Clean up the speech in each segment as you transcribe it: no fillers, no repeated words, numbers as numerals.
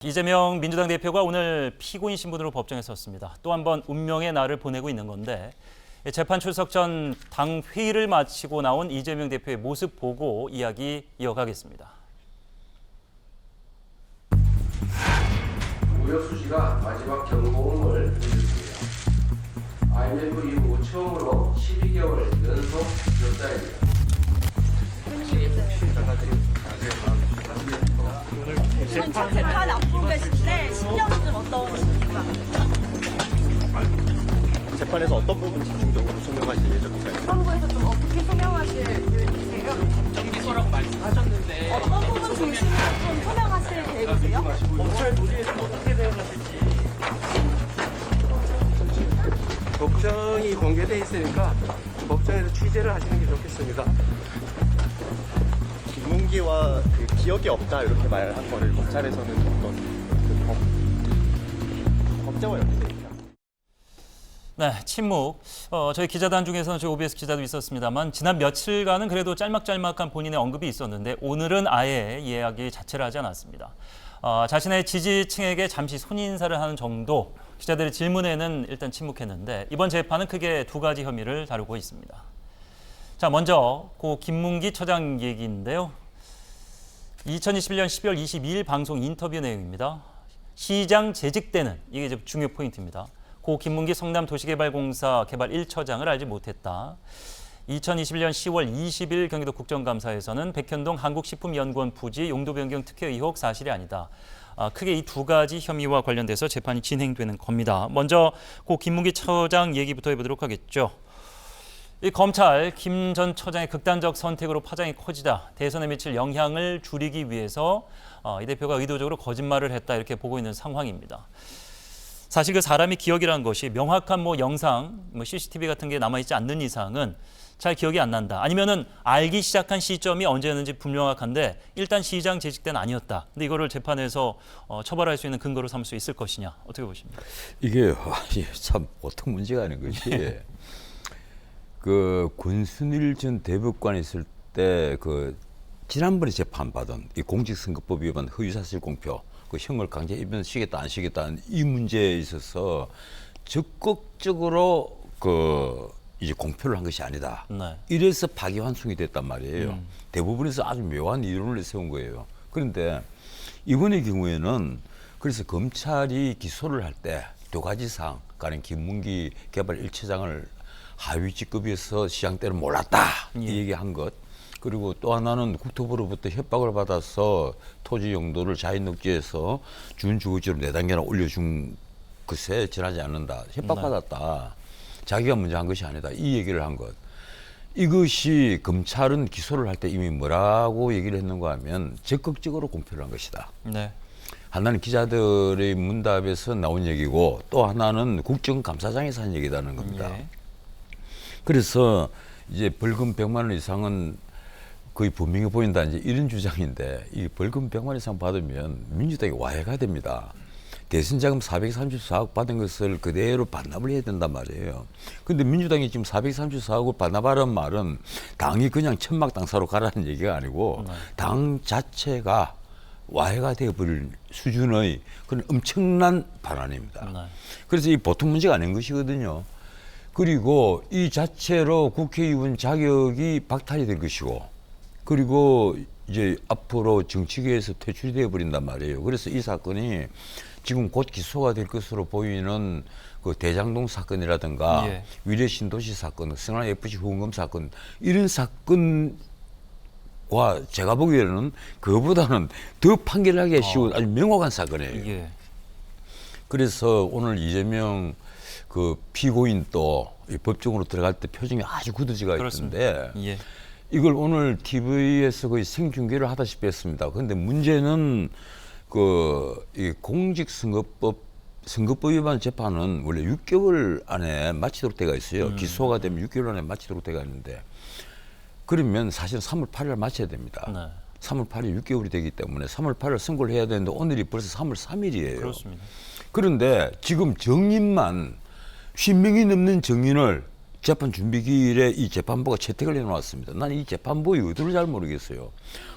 이재명 민주당 대표가 오늘 피고인 신분으로 법정에 섰습니다. 또 한 번 운명의 날을 보내고 있는 건데 재판 출석 전 당 회의를 마치고 나온 이재명 대표의 모습 보고 이야기 이어가겠습니다. 우여수 씨가 마지막 경고음을 들었습니다. IMF 이후 처음으로 12개월 연속 적자입니다. 지금 첫 재판 앞두고 계신데 심정이 좀 어떠십니까? 재판에서 어떤 부분 집중적으로 소명하실 예정인가요? 선고에서 좀 어떻게 소명하실 계획이세요? 정기소라고 말씀하셨는데 어떤 부분 중심으로 좀 소명하실 계획이세요? 검찰 논의에서 어떻게 대응하실지 법정이 공개돼 있으니까 법정에서 취재를 하시는 게 좋겠습니다. 김문기와 기억이 없다 이렇게 말한 거를 검찰에서는 어떤 법정과 연계돼 있다. 네, 침묵. 저희 기자단 중에서는 저희 OBS 기자도 있었습니다만 지난 며칠간은 그래도 짤막짤막한 본인의 언급이 있었는데 오늘은 아예 이야기 자체를 하지 않았습니다. 자신의 지지층에게 잠시 손인사를 하는 정도, 기자들의 질문에는 일단 침묵했는데 이번 재판은 크게 두 가지 혐의를 다루고 있습니다. 자, 먼저 고 김문기 처장 얘기인데요. 2021년 12월 22일 방송 인터뷰 내용입니다. 시장 재직 때는 이게 이제 중요 포인트입니다. 고 김문기 성남도시개발공사 개발 1처장을 알지 못했다. 2021년 10월 20일 경기도 국정감사에서는 백현동 한국식품연구원 부지 용도 변경 특혜 의혹 사실이 아니다. 크게 이 두 가지 혐의와 관련돼서 재판이 진행되는 겁니다. 먼저 고 김문기 처장 얘기부터 해보도록 하겠죠. 이 검찰 김 전 처장의 극단적 선택으로 파장이 커지다 대선에 미칠 영향을 줄이기 위해서 이 대표가 의도적으로 거짓말을 했다 이렇게 보고 있는 상황입니다. 사실 그 사람이 기억이라는 것이 명확한 영상, CCTV 같은 게 남아있지 않는 이상은 잘 기억이 안 난다. 아니면은 알기 시작한 시점이 언제였는지 불명확한데 일단 시장 재직 때는 아니었다. 근데 이거를 재판에서 처벌할 수 있는 근거로 삼을 수 있을 것이냐 어떻게 보십니까? 이게 참 보통 문제가 아닌 것이 그 권순일 전 대법관 있을 때 그 지난번에 재판받은 이 공직선거법 위반 허위사실 공표 그 형을 강제 입연시키겠다 안 시키겠다는 이 문제에 있어서 적극적으로 그 이제 공표를 한 것이 아니다. 네. 이래서 파기환송이 됐단 말이에요. 대부분에서 아주 묘한 이론을 세운 거예요. 그런데 이번의 경우에는 그래서 검찰이 기소를 할 때 두 가지 사항, 그러니까 김문기 개발 1처장을 하위 직급에서 시장 때는 몰랐다 이 얘기한 것. 그리고 또 하나는 국토부로부터 협박을 받아서 토지 용도를 자유녹지에서 준주거지로 4단계나 올려준 것에 지나지 않는다. 협박받았다. 자기가 먼저 한 것이 아니다. 이 얘기를 한 것. 이것이 검찰은 기소를 할 때 이미 뭐라고 얘기를 했는가 하면 적극적으로 공표를 한 것이다. 네. 하나는 기자들의 문답에서 나온 얘기고 또 하나는 국정감사장에서 한 얘기라는 겁니다. 예. 그래서 이제 벌금 100만 원 이상은 거의 분명해 보인다 이제 이런 주장인데 이 벌금 100만 원 이상 받으면 민주당이 와해가 됩니다. 대선자금 434억 받은 것을 그대로 반납을 해야 된단 말이에요. 근데 민주당이 지금 434억을 반납하라는 말은 당이 그냥 천막당사로 가라는 얘기가 아니고 당 자체가 와해가 되어버릴 수준의 그런 엄청난 반환입니다. 네. 그래서 이 보통 문제가 아닌 것이거든요. 그리고 이 자체로 국회의원 자격이 박탈이 될 것이고 그리고 이제 앞으로 정치계에서 퇴출이 되어 버린단 말이에요. 그래서 이 사건이 지금 곧 기소가 될 것으로 보이는 그 대장동 사건이라든가 위례 신도시 사건, 성남 FC 후원금 사건 이런 사건과 제가 보기에는 그거보다는 더 판결하기 쉬운 아주 명확한 사건이에요. 예. 그래서 오늘 이재명 그 피고인 또 법정으로 들어갈 때 표정이 아주 굳어지가 있던데 예. 이걸 오늘 TV에서 거의 생중계를 하다시피 했습니다. 그런데 문제는 이 공직선거법 위반 재판은 원래 6개월 안에 마치도록 돼가 있어요. 기소가 되면 6개월 안에 마치도록 돼가 있는데 그러면 사실은 3월 8일 마쳐야 됩니다. 네. 3월 8일 6개월이 되기 때문에 3월 8일 선고를 해야 되는데 오늘이 벌써 3월 3일이에요. 그렇습니다. 그런데 지금 정인만 50명이 넘는 정인을 재판 준비기일에 이 재판부가 채택을 해놓았습니다. 난 이 재판부의 의도를 잘 모르겠어요.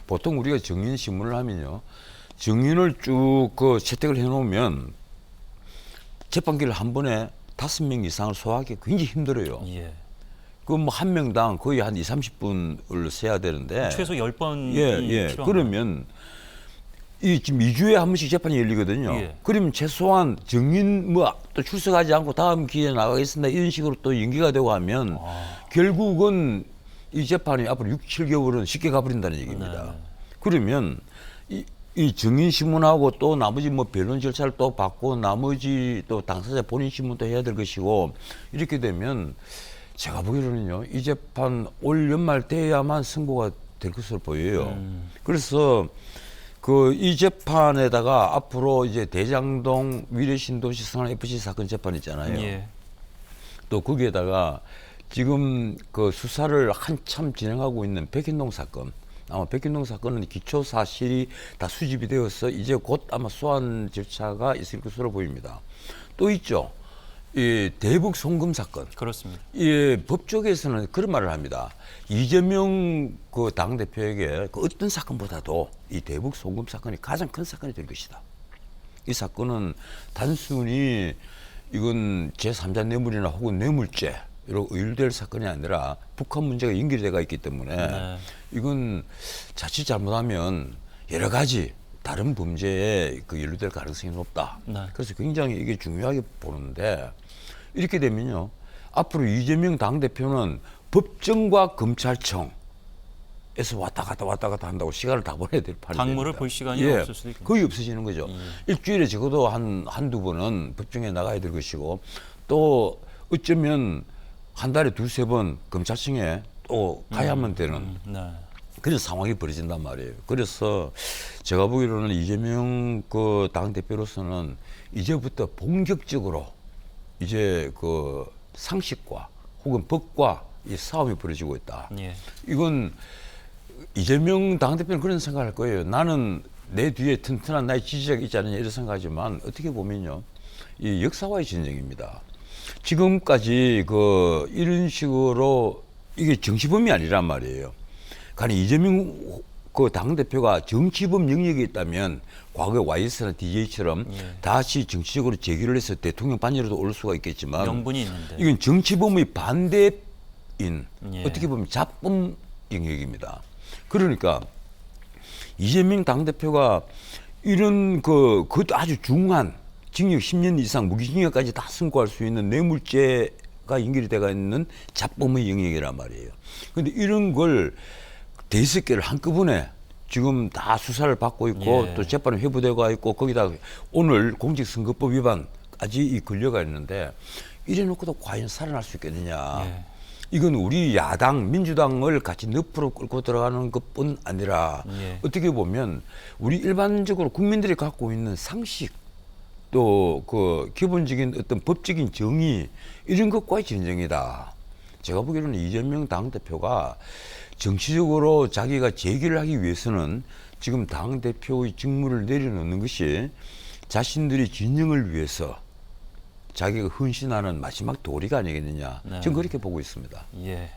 보통 우리가 정인 신문을 하면요. 증인을 쭉 그 채택을 해놓으면 재판기를 한 번에 5명 이상을 소화하기 굉장히 힘들어요. 예. 그 뭐 한 명당 거의 한 2~30분을 세야 되는데 최소 10번이 예. 필요한 그러면 이 지금 2주에 한 번씩 재판이 열리거든요. 예. 그러면 최소한 증인 뭐 또 출석하지 않고 다음 기회에 나가겠습니다. 이런 식으로 또 연기가 되고 하면 결국은 이 재판이 앞으로 6~7개월은 쉽게 가버린다는 얘기입니다. 네. 그러면 이 증인 신문하고 또 나머지 뭐 변론 절차를 또 받고 나머지 또 당사자 본인 신문도 해야 될 것이고 이렇게 되면 제가 보기로는요 이 재판 올 연말 돼야만 승부가 될 것으로 보여요. 그래서 그 이 재판에다가 앞으로 이제 대장동 위례신도시 성남 FC 사건 재판 있잖아요. 예. 또 거기에다가 지금 그 수사를 한참 진행하고 있는 백현동 사건. 아마 백현동 사건은 기초 사실이 다 수집이 되어서 이제 곧 아마 소환 절차가 있을 것으로 보입니다. 또 있죠. 이 대북 송금 사건. 그렇습니다. 예, 법조계에서는 그런 말을 합니다. 이재명 그 당대표에게 그 어떤 사건보다도 이 대북 송금 사건이 가장 큰 사건이 될 것이다. 이 사건은 단순히 이건 제3자 뇌물이나 혹은 뇌물죄 이런 의율될 사건이 아니라 북한 문제가 연결이 돼가 있기 때문에 네. 이건 자칫 잘못하면 여러 가지 다른 범죄에 그 연루될 가능성이 높다. 네. 그래서 굉장히 이게 중요하게 보는데 이렇게 되면요. 앞으로 이재명 당대표는 법정과 검찰청에서 왔다 갔다 한다고 시간을 다 보내야 될 판이 당무를 됩니다. 볼 시간이 예, 없을 수도 있고. 거의 없어지는 거죠. 일주일에 적어도 한두 번은 법정에 나가야 될 것이고 또 어쩌면 한 달에 2~3번 검찰청에 또 가야만 되는 네. 그런 상황이 벌어진단 말이에요. 그래서 제가 보기로는 이재명 그 당대표로서는 이제부터 본격적으로 이제 그 상식과 혹은 법과 이 싸움이 벌어지고 있다. 예. 이건 이재명 당대표는 그런 생각을 할 거예요. 나는 내 뒤에 튼튼한 나의 지지자가 있지 않느냐 이런 생각하지만 어떻게 보면요. 이 역사와의 전쟁입니다. 지금까지 그 이런 식으로 이게 정치범이 아니란 말이에요. 가령 이재명 그 당대표가 정치범 영역이 있다면 과거에 YS나 DJ처럼 다시 정치적으로 재기를 해서 대통령 반열에도 올 수가 있겠지만 명분이 있는데. 이건 정치범의 반대인 예. 어떻게 보면 잡범 영역입니다. 그러니까 이재명 당대표가 이런 그것도 아주 중한 징역 10년 이상 무기징역까지 다 선고할 수 있는 뇌물죄가 연결이 돼가 있는 잡범의 영역이란 말이에요. 그런데 이런 걸 5개를 한꺼번에 지금 다 수사를 받고 있고 예. 또 재판이 회부되고 있고 거기다 오늘 공직선거법 위반까지 걸려가 있는데 이래놓고도 과연 살아날 수 있겠느냐. 예. 이건 우리 야당 민주당을 같이 늪으로 끌고 들어가는 것뿐 아니라 예. 어떻게 보면 우리 일반적으로 국민들이 갖고 있는 상식 또 그 기본적인 어떤 법적인 정의 이런 것과의 전쟁이다. 제가 보기로는 이재명 당대표가 정치적으로 자기가 재기를 하기 위해서는 지금 당대표의 직무를 내려놓는 것이 자신들의 진영을 위해서 자기가 헌신하는 마지막 도리가 아니겠느냐. 네. 저는 그렇게 보고 있습니다. 예.